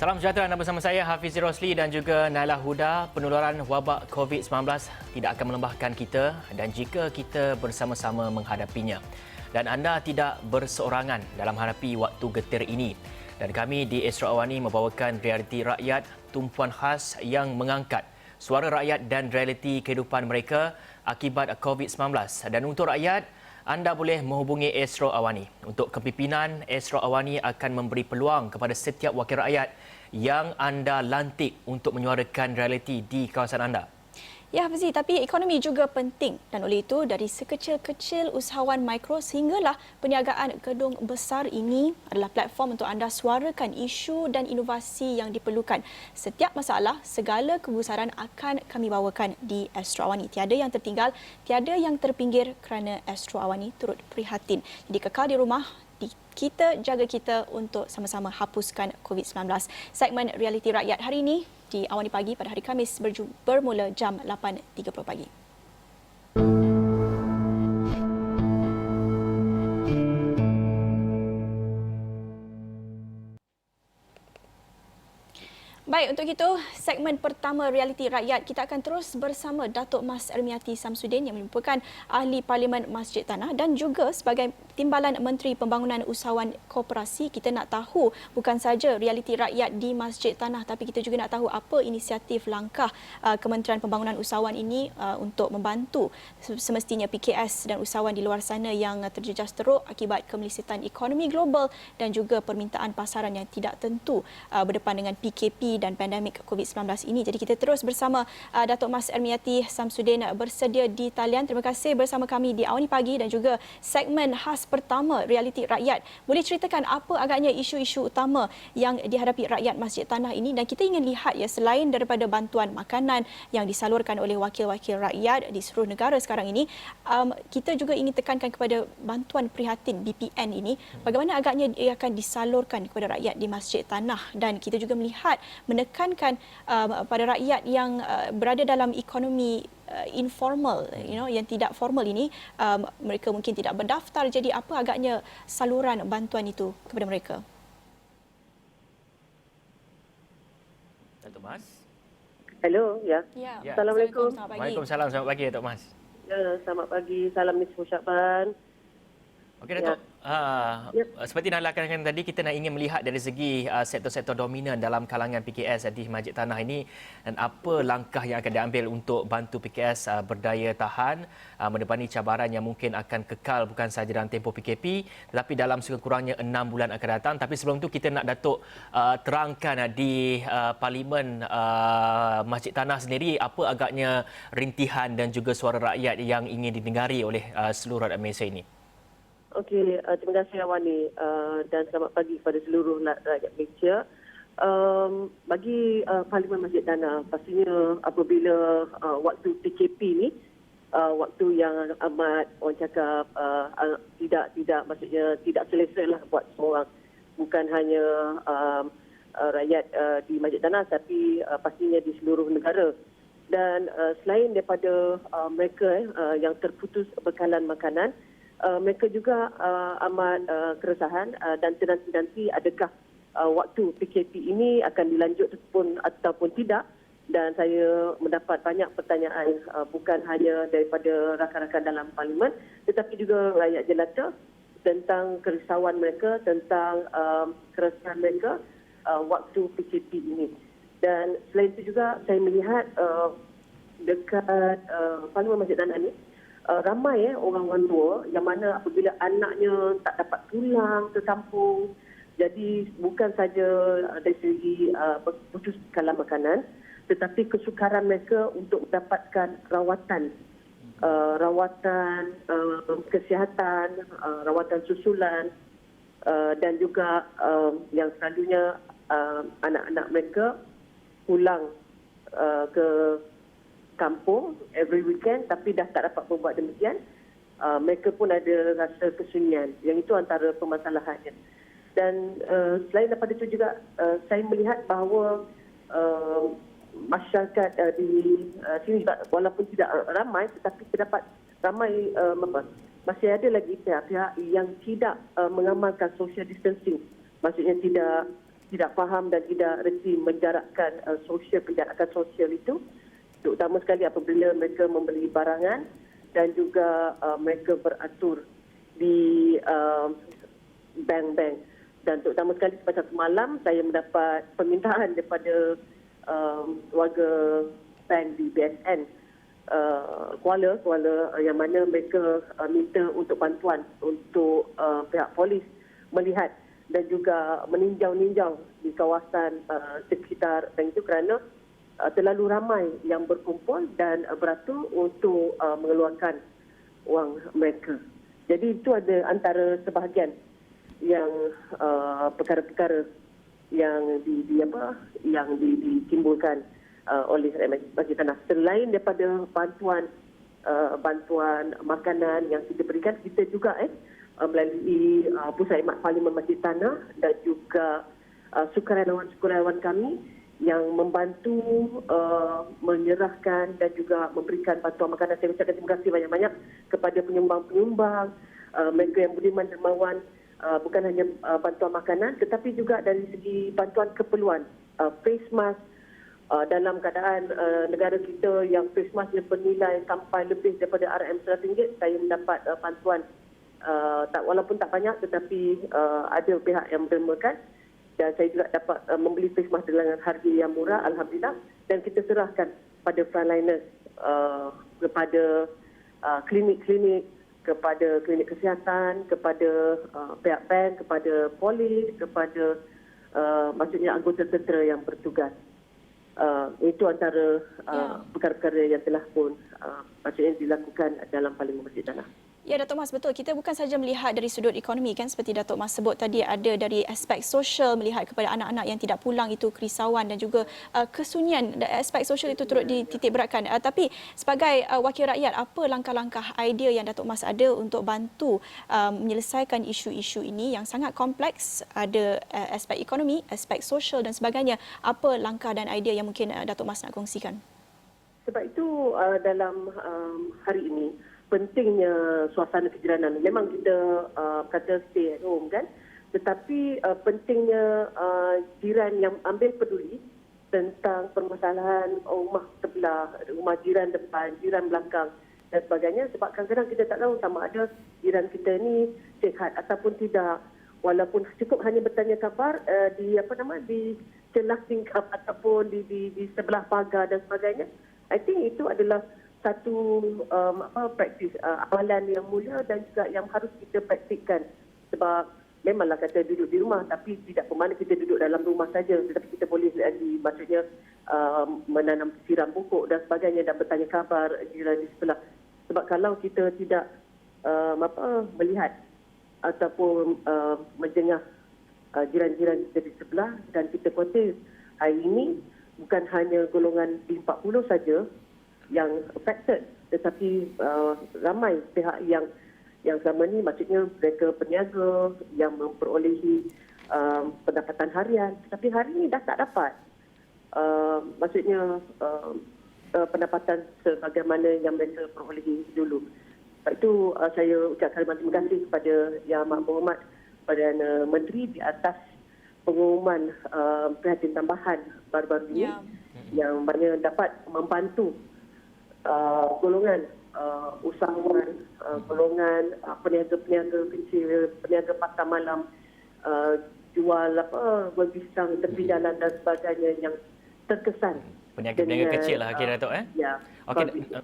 Salam sejahtera, anda bersama saya Hafiz Rosli dan juga Naila Huda. Penularan wabak COVID-19 tidak akan melembahkan kita dan jika kita bersama-sama menghadapinya. Dan anda tidak berseorangan dalam hadapi waktu getir ini. Dan kami di Astro Awani membawakan realiti rakyat, tumpuan khas yang mengangkat suara rakyat dan realiti kehidupan mereka akibat COVID-19. Dan untuk rakyat, anda boleh menghubungi Astro Awani. Untuk kepimpinan, Astro Awani akan memberi peluang kepada setiap wakil rakyat yang anda lantik untuk menyuarakan realiti di kawasan anda. Ya, Hafizi, tapi ekonomi juga penting dan oleh itu dari sekecil-kecil usahawan mikro sehinggalah perniagaan gedung besar ini adalah platform untuk anda suarakan isu dan inovasi yang diperlukan. Setiap masalah, segala kebesaran akan kami bawakan di Astro Awani. Tiada yang tertinggal, tiada yang terpinggir kerana Astro Awani turut prihatin. Jadi kekal di rumah, kita jaga kita untuk sama-sama hapuskan COVID-19. Segmen Realiti Rakyat hari ini di Awani Pagi pada hari Khamis bermula jam 8.30 pagi. Baik, untuk itu, segmen pertama Realiti Rakyat, kita akan terus bersama Datuk Mas Ermiati Samsudin yang merupakan Ahli Parlimen Masjid Tanah dan juga sebagai Timbalan Menteri Pembangunan Usahawan Koperasi. Kita nak tahu bukan saja realiti rakyat di Masjid Tanah, tapi kita juga nak tahu apa inisiatif langkah Kementerian Pembangunan Usahawan ini untuk membantu semestinya PKS dan usahawan di luar sana yang terjejas teruk akibat kemelisitan ekonomi global dan juga permintaan pasaran yang tidak tentu berdepan dengan PKP dan pandemik COVID-19 ini. Jadi kita terus bersama Datuk Mas Ermiati Samsudin bersedia di talian. Terima kasih bersama kami di Awani Pagi dan juga segmen khas pertama Realiti Rakyat. Boleh ceritakan apa agaknya isu-isu utama yang dihadapi rakyat Masjid Tanah ini, dan kita ingin lihat ya, selain daripada bantuan makanan yang disalurkan oleh wakil-wakil rakyat di seluruh negara sekarang ini, kita juga ingin tekankan kepada bantuan prihatin BPN ini, bagaimana agaknya ia akan disalurkan kepada rakyat di Masjid Tanah, dan kita juga melihat menekankan pada rakyat yang berada dalam ekonomi informal, yang tidak formal ini, mereka mungkin tidak berdaftar. Jadi apa agaknya saluran bantuan itu kepada mereka? Datuk Mas. Hello, ya. Assalamualaikum. Waalaikumsalam. Selamat pagi, Datuk Mas. Ya, selamat pagi. Salam Nisfu Syakban. Okey, Datuk. Seperti Naila katakan tadi, kita nak ingin melihat dari segi sektor-sektor dominan dalam kalangan PKS di Masjid Tanah ini dan apa langkah yang akan diambil untuk bantu PKS berdaya tahan menepani cabaran yang mungkin akan kekal bukan sahaja dalam tempoh PKP tetapi dalam sekurang-kurangnya 6 bulan akan datang. Tapi sebelum itu kita nak Datuk terangkan di Parlimen Masjid Tanah sendiri apa agaknya rintihan dan juga suara rakyat yang ingin didengari oleh seluruh rakyat Malaysia ini. Okey, terima kasih Awani dan selamat pagi kepada seluruh rakyat Malaysia. Bagi Parlimen Masjid Tanah, pastinya apabila waktu PKP ni, waktu yang amat orang cakap tidak maksudnya tidak selesa lah buat semua orang. Bukan hanya rakyat di Masjid Tanah tapi pastinya di seluruh negara. Dan selain daripada mereka yang terputus bekalan makanan, mereka juga amat keresahan dan nanti adakah waktu PKP ini akan dilanjut ataupun tidak. Dan saya mendapat banyak pertanyaan bukan hanya daripada rakan-rakan dalam Parlimen tetapi juga rakyat jelata tentang kerisauan mereka, tentang keresahan mereka waktu PKP ini. Dan selain itu juga saya melihat dekat Parlimen Masjid Tanah ini ramai orang-orang tua yang mana apabila anaknya tak dapat pulang ke kampung, jadi bukan saja dari segi putus kalah makanan tetapi kesukaran mereka untuk mendapatkan rawatan kesihatan, rawatan susulan dan juga yang selalunya anak-anak mereka pulang ke kampung every weekend tapi dah tak dapat membuat demikian. Mereka pun ada rasa kesunyian. Yang itu antara permasalahannya. Dan selain daripada itu juga saya melihat bahawa masyarakat di sini juga walaupun tidak ramai tetapi terdapat ramai masih ada lagi pihak-pihak yang tidak mengamalkan social distancing. Maksudnya tidak tidak faham dan tidak reti menjarakkan penjarakan sosial itu, terutama sekali apabila mereka membeli barangan dan juga mereka beratur di bank-bank. Dan terutama sekali pada semalam saya mendapat permintaan daripada warga bank di BSN Kuala yang mana mereka minta untuk bantuan untuk pihak polis melihat dan juga meninjau-ninjau di kawasan sekitar bank itu kerana terlalu ramai yang berkumpul dan beratur untuk mengeluarkan wang mereka. Jadi itu ada antara sebahagian yang perkara-perkara yang ditimbulkan oleh rakyat Masjid Tanah. Selain daripada bantuan makanan yang kita berikan, kita juga melalui Pusat Khidmat Parlimen Masjid Tanah dan juga sukarelawan-sukarelawan kami yang membantu menyerahkan dan juga memberikan bantuan makanan. Saya ucapkan terima kasih banyak-banyak kepada penyumbang-penyumbang, mereka yang budiman dermawan, bukan hanya bantuan makanan tetapi juga dari segi bantuan keperluan, face mask. Dalam keadaan negara kita yang face masknya bernilai sampai lebih daripada RM100, saya mendapat bantuan walaupun tak banyak tetapi ada pihak yang mendermakan dan saya juga dapat membeli face mask dengan harga yang murah, alhamdulillah, dan kita serahkan pada frontliners, kepada klinik-klinik, kepada klinik kesihatan, kepada pihak bank, kepada polis, kepada maksudnya anggota tentera yang bertugas. Itu antara perkara-perkara yang telah pun maksudnya dilakukan dalam Parlimen Masjid Tanah. Ya, Datuk Mas, betul. Kita bukan saja melihat dari sudut ekonomi kan, seperti Datuk Mas sebut tadi, ada dari aspek sosial, melihat kepada anak-anak yang tidak pulang itu kerisauan dan juga kesunyian. Aspek sosial itu turut dititik beratkan. Tapi sebagai wakil rakyat, apa langkah-langkah idea yang Datuk Mas ada untuk bantu menyelesaikan isu-isu ini yang sangat kompleks, ada aspek ekonomi, aspek sosial dan sebagainya. Apa langkah dan idea yang mungkin Datuk Mas nak kongsikan? Sebab itu dalam hari ini pentingnya suasana kejiranan. Memang kita kata stay at home kan, tetapi pentingnya jiran yang ambil peduli tentang permasalahan rumah sebelah, rumah jiran depan, jiran belakang dan sebagainya, sebab kadang-kadang kita tak tahu sama ada jiran kita ni sihat ataupun tidak, walaupun cukup hanya bertanya khabar di celah tingkap ataupun di sebelah pagar dan sebagainya. I think itu adalah satu praktis amalan yang mulia dan juga yang harus kita praktikkan. Sebab memanglah kata duduk di rumah, tapi tidak bermakna kita duduk dalam rumah saja, tetapi kita boleh lagi maksudnya menanam siram pokok dan sebagainya dan bertanya khabar jiran di sebelah. Sebab kalau kita tidak melihat ataupun menjengah jiran-jiran kita di sebelah, dan kita khawatir hari ini bukan hanya golongan B40 saja yang affected, tetapi ramai pihak yang selama ni maksudnya mereka peniaga yang memperolehi pendapatan harian, tetapi hari ini dah tak dapat maksudnya pendapatan sebagaimana yang mereka perolehi dulu. Sebab itu saya ucapkan terima kasih kepada Yang Amat Berhormat Perdana Menteri di atas pengumuman prihatin tambahan baru-baru ini yang mana dapat membantu golongan usahawan, golongan peniaga-peniaga kecil, peniaga pasar malam, jual buah pisang tepi jalan dan sebagainya yang terkesan. Peniaga-peniaga kecil lah kira Datuk Ya. Okey,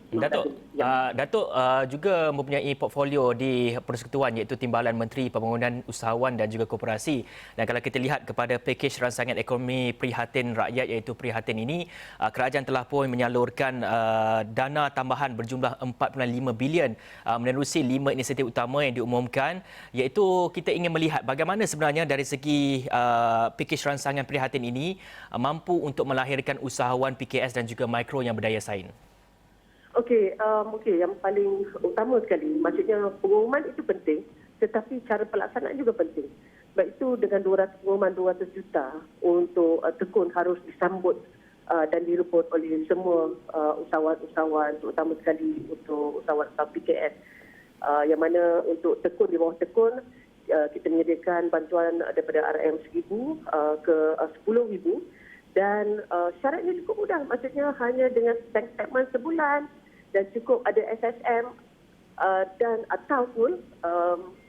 Datuk juga mempunyai portfolio di Persekutuan iaitu Timbalan Menteri Pembangunan Usahawan dan juga Koperasi. Dan kalau kita lihat kepada pakej rancangan ekonomi Prihatin Rakyat iaitu Prihatin ini, kerajaan telah pun menyalurkan dana tambahan berjumlah 4.5 bilion menerusi 5 inisiatif utama yang diumumkan, iaitu kita ingin melihat bagaimana sebenarnya dari segi pakej rancangan Prihatin ini mampu untuk melahirkan usahawan PKS dan juga mikro yang berdaya saing. Okey, yang paling utama sekali, maksudnya pengumuman itu penting, tetapi cara pelaksanaan juga penting. Sebab itu dengan pengumuman 200 juta untuk tekun harus disambut dan direport oleh semua usahawan-usahawan, terutama sekali untuk usahawan PKS. Yang mana untuk tekun di bawah tekun, kita menyediakan bantuan daripada RM1,000 ke 10,000 dan syaratnya cukup mudah. Maksudnya hanya dengan bank statement sebulan dan cukup ada SSM dan ataupun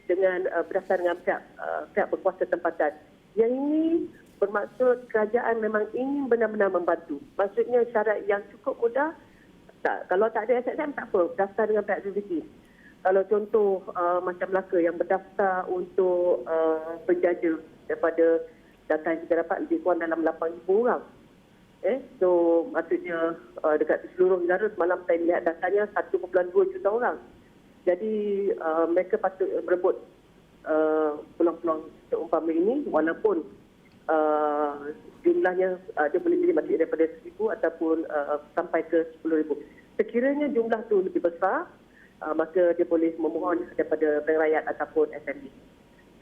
dengan berdasar dengan pihak berkuasa tempatan. Yang ini bermaksud kerajaan memang ingin benar-benar membantu. Maksudnya syarat yang cukup mudah. Kalau tak ada SSM tak apa, daftar dengan pihak JVC. Kalau contoh macam Melaka yang berdaftar untuk penjaja daripada data yang kita dapat lebih kurang dalam 8,000 orang. So maksudnya dekat seluruh negara semalam saya lihat datanya 1.2 juta orang. Jadi mereka patut berebut peluang-peluang seumpama ini walaupun jumlahnya dia boleh pilih masih daripada 1,000 ataupun sampai ke 10,000. Sekiranya jumlah tu lebih besar, maka dia boleh memohon daripada Bank Rakyat ataupun SME.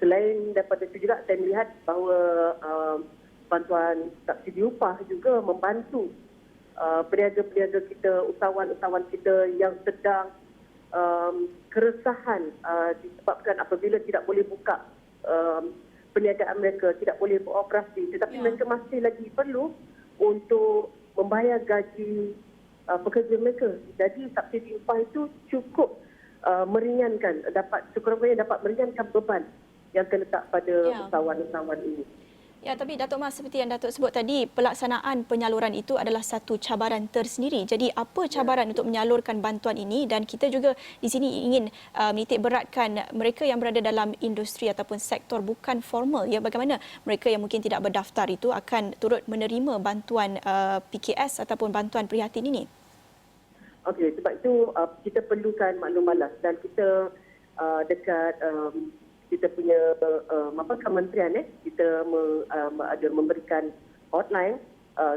Selain daripada itu juga saya melihat bahawa bantuan subsidi upah juga membantu peniaga-peniaga kita, usahawan-usahawan kita yang sedang keresahan disebabkan apabila tidak boleh buka perniagaan mereka, tidak boleh beroperasi, tetapi mereka masih lagi perlu untuk membayar gaji pekerja mereka. Jadi subsidi upah itu cukup meringankan, sekurang-kurangnya dapat meringankan beban yang terletak pada usahawan-usahawan ini. Ya, tapi Datuk Mas, seperti yang Datuk sebut tadi, pelaksanaan penyaluran itu adalah satu cabaran tersendiri. Jadi apa cabaran untuk menyalurkan bantuan ini, dan kita juga di sini ingin menitik beratkan mereka yang berada dalam industri ataupun sektor bukan formal, ya, bagaimana mereka yang mungkin tidak berdaftar itu akan turut menerima bantuan PKS ataupun bantuan prihatin ini? Okey, sebab itu kita perlukan maklum balas dan kita dekat kita punya kementerian kita ada memberikan hotline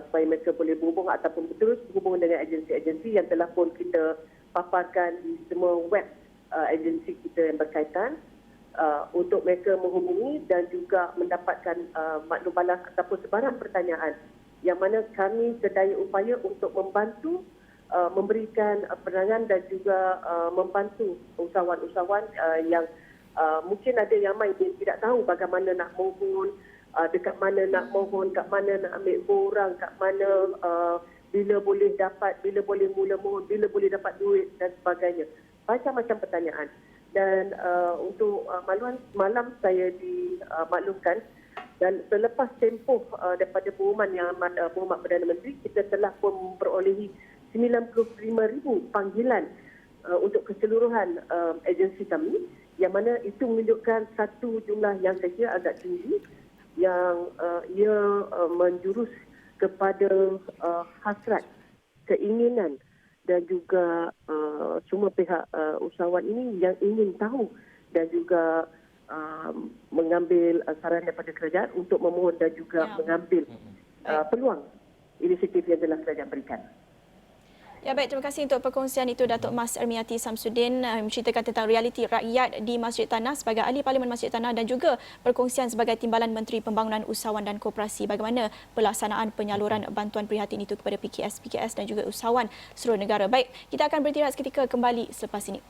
supaya mereka boleh berhubung ataupun terus berhubung dengan agensi-agensi yang telah pun kita paparkan di semua web agensi kita yang berkaitan untuk mereka menghubungi dan juga mendapatkan maklum balas ataupun sebarang pertanyaan yang mana kami sedaya upaya untuk membantu memberikan penerangan dan juga membantu usahawan-usahawan yang mungkin ada yang main yang tidak tahu bagaimana nak mohon, dekat mana nak mohon, kat mana nak ambil borang, kat mana bila boleh dapat, bila boleh mula mohon, bila boleh dapat duit dan sebagainya. Macam-macam pertanyaan. Dan untuk maluan semalam saya dimaklumkan dan selepas tempoh daripada pengumuman pengumuman Perdana Menteri, kita telah pun memperolehi 95,000 panggilan untuk keseluruhan agensi kami, yang mana itu menunjukkan satu jumlah yang saya kira agak tinggi yang ia menjurus kepada hasrat, keinginan dan juga semua pihak usahawan ini yang ingin tahu dan juga mengambil saran daripada kerajaan untuk memohon dan juga mengambil peluang inisiatif yang telah kerajaan berikan. Ya, baik, terima kasih untuk perkongsian itu Datuk Mas Ermiati Samsudin menceritakan tentang realiti rakyat di Masjid Tanah sebagai ahli Parlimen Masjid Tanah dan juga perkongsian sebagai Timbalan Menteri Pembangunan Usahawan dan Koperasi bagaimana pelaksanaan penyaluran bantuan prihatin itu kepada PKS dan juga usahawan seluruh negara. Baik, kita akan berhenti seketika, kembali selepas ini.